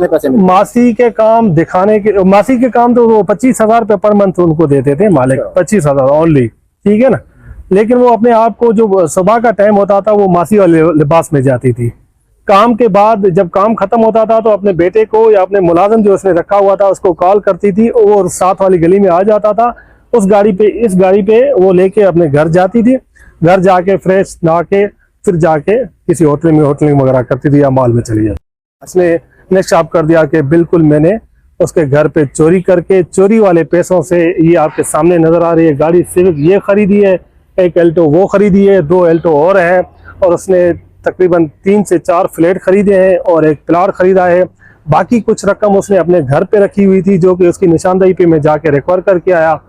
पैसे मासी के काम दिखाने के, मासी के काम तो वो 25,000 रुपये पर मंथ उनको देते थे मालिक, 25,000 ओनली, ठीक है ना। लेकिन वो अपने आप को जो सुबह का टाइम होता था वो मासी वाले लिबास में जाती थी। काम के बाद जब काम खत्म होता था तो अपने बेटे को या अपने मुलाजिम जो उसने रखा हुआ था उसको कॉल करती थी और साथ वाली गली में आ जाता था। उस गाड़ी पे, इस गाड़ी पे वो लेके अपने घर जाती थी। घर जाके फ्रेश नहा के फिर जाके किसी होटल में होटलिंग वगैरह करती थी या मॉल में चली जाती। उसने नेक्स्ट आप कर दिया कि बिल्कुल मैंने उसके घर पे चोरी करके, चोरी वाले पैसों से, ये आपके सामने नजर आ रही है गाड़ी, सिर्फ ये खरीदी है, एक एल्टो वो खरीदी है, 2 एल्टो और है, और उसने तकरीबन 3 से 4 फ्लैट खरीदे हैं और एक प्लाट खरीदा है। बाकी कुछ रकम उसने अपने घर पे रखी हुई थी जो कि उसकी निशानदही पे मैं जाके रिकवर करके आया।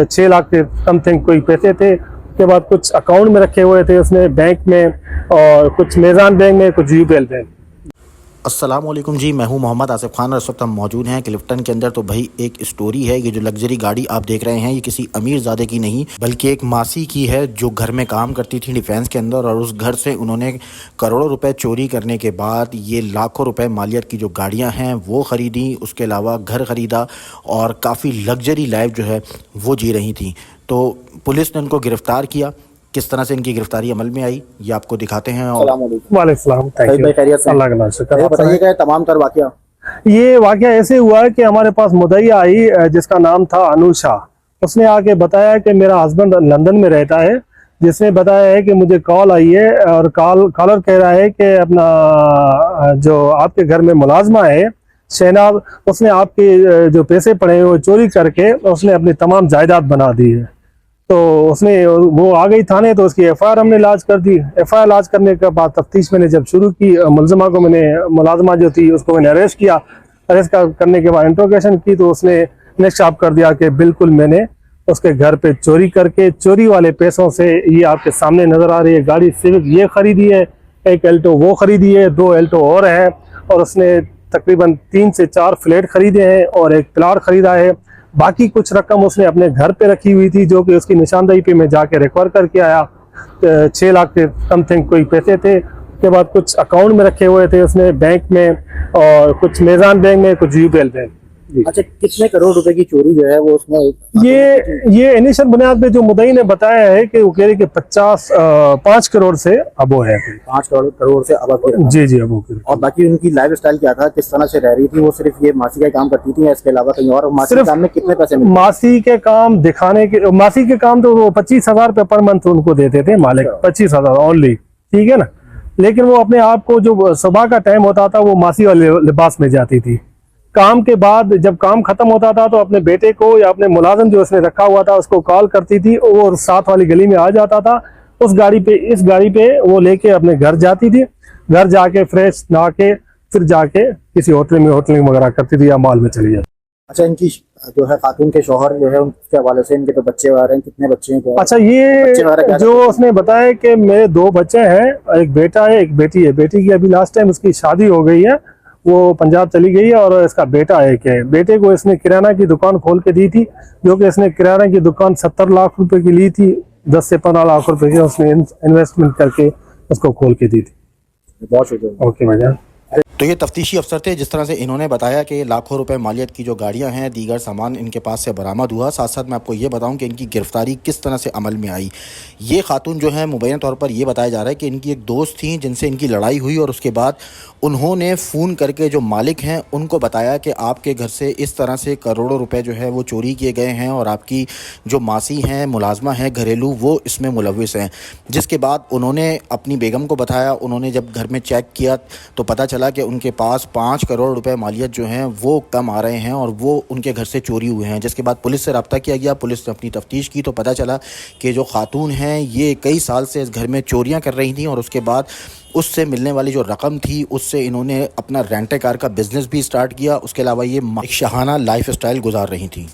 6 लाख के समथिंग कोई पैसे थे। उसके बाद कुछ अकाउंट में रखे हुए थे उसने बैंक में, और कुछ मेज़ान बैंक में, कुछ यूबीएल बैंक। अस्सलाम वालेकुम जी, मैं हूं मोहम्मद आसिफ खान और इस वक्त हम मौजूद हैं क्लिफ्टन के अंदर। तो भाई एक स्टोरी है, ये जो लग्जरी गाड़ी आप देख रहे हैं ये किसी अमीर ज़ादे की नहीं बल्कि एक मासी की है जो घर में काम करती थी डिफेंस के अंदर, और उस घर से उन्होंने करोड़ों रुपए चोरी करने के बाद ये लाखों रुपए मालियत की जो गाड़ियां हैं वो ख़रीदी, उसके अलावा घर ख़रीदा और काफ़ी लग्जरी लाइफ जो है वो जी रही थी। तो पुलिस ने उनको गिरफ़्तार किया। किस तरह से इनकी गिरफ्तारी अमल में आई ये आपको दिखाते हैं। बताइए तमाम तर वाकया। ये वाकया ऐसे हुआ है कि हमारे पास मुद्दईया आई जिसका नाम था अनुषा। उसने आके बताया कि मेरा हस्बैंड लंदन में रहता है, जिसने बताया है कि मुझे कॉल आई है और कॉलर कह रहा है कि अपना जो आपके घर में मुलाजमा है शहनाब, उसने आपके जो पैसे पड़े हैं वो चोरी करके उसने अपनी तमाम जायदाद बना दी है। तो उसने, वो आ गई थाने, तो उसकी एफआईआर हमने लाज कर दी। एफआईआर लाज करने के बाद तफ्तीश मैंने जब शुरू की, मुलजमा को मैंने, मुलाजमा जो थी उसको मैंने अरेस्ट किया। अरेस्ट करने के बाद इंट्रोगेशन की तो उसने नेक्स्ट आप कर दिया कि बिल्कुल मैंने उसके घर पे चोरी करके, चोरी वाले पैसों से, ये आपके सामने नजर आ रही है गाड़ी, सिर्फ ये खरीदी है, एक एल्टो वो खरीदी है, 2 एल्टो और है, और उसने तकरीबन 3 से 4 फ्लैट खरीदे हैं और एक प्लाट खरीदा है। बाकी कुछ रकम उसने अपने घर पे रखी हुई थी जो कि उसकी निशानदही पे मैं जाके रिकवर करके आया। 6 लाख के समथिंग कोई पैसे थे। उसके बाद कुछ अकाउंट में रखे हुए थे उसने बैंक में, और कुछ मेज़ान बैंक में, कुछ यूबीएल बैंक। अच्छा, कितने करोड़ रुपए की चोरी जो है वो उसने, ये इनिशियल बुनियाद पे जो मुद्दई ने बताया है कि वो कह रही कि 5 करोड़ से अबो है। 5 करोड़ से अबो। जी जी, अबो। और बाकी उनकी लाइफ स्टाइल क्या था, किस तरह से रह रही थी वो? सिर्फ ये मासी का काम करती थी या इसके अलावा कहीं और? मासी के काम में कितने पैसे मिलते? मासी के काम दिखाने के, मासी के काम तो वो 25,000 रुपये पर मंथ उनको देते थे मालिक, 25,000 ओनली, ठीक है ना। लेकिन वो अपने आप को जो सुबह का टाइम होता था वो मासी वाले लिबास में जाती थी। काम के बाद जब काम खत्म होता था तो अपने बेटे को या अपने मुलाजिम जो उसने रखा हुआ था उसको कॉल करती थी और साथ वाली गली में आ जाता था। उस गाड़ी पे, इस गाड़ी पे वो लेके अपने घर जाती थी। घर जाके फ्रेश नहा के फिर जाके किसी होटल में होटलिंग वगैरह करती थी या मॉल में चली जाती। अच्छा, इनकी जो है खातून के शौहर जो है उनके हवाले से, इनके तो बच्चे आ रहे हैं, कितने बच्चे हैं? अच्छा, ये जो उसने बताया कि मेरे 2 बच्चे हैं, एक बेटा है एक बेटी है। बेटी की अभी लास्ट टाइम उसकी शादी हो गई है, वो पंजाब चली गई है, और इसका बेटा एक है। बेटे को इसने किराना की दुकान खोल के दी थी, जो कि इसने किराना की दुकान 70 लाख रुपए की ली थी। 10 से 15 लाख रुपए की उसने इन्वेस्टमेंट करके उसको खोल के दी थी। बहुत शुक्रिया। ओके भैया। तो ये तफ्तीशी अफसर थे, जिस तरह से इन्होंने बताया कि लाखों रुपए मालियत की जो गाड़ियां हैं, दीगर सामान इनके पास से बरामद हुआ। साथ साथ मैं आपको ये बताऊं कि इनकी गिरफ्तारी किस तरह से अमल में आई। ये खातून जो है मुबैना तौर पर ये बताया जा रहा है कि इनकी एक दोस्त थी जिनसे इनकी लड़ाई हुई, और उसके बाद उन्होंने फ़ोन करके जो मालिक हैं उनको बताया कि आपके घर से इस तरह से करोड़ों रुपए जो है वो चोरी किए गए हैं, और आपकी जो मासी हैं, मुलाजमा हैं घरेलू, वो इसमें मुलविस हैं। जिसके बाद उन्होंने अपनी बेगम को बताया। उन्होंने जब घर में चेक किया तो पता चला कि उनके पास 5 करोड़ रुपए मालियत जो हैं वो कम आ रहे हैं, और वो उनके घर से चोरी हुए हैं। जिसके बाद पुलिस से रब्ता किया गया। पुलिस ने अपनी तफ्तीश की तो पता चला कि जो खातून हैं ये कई साल से इस घर में चोरियां कर रही थी, और उसके बाद उससे मिलने वाली जो रकम थी उससे इन्होंने अपना रेंटे कार का बिज़नेस भी स्टार्ट किया। उसके अलावा ये एक शाहाना लाइफ स्टाइल गुजार रही थी।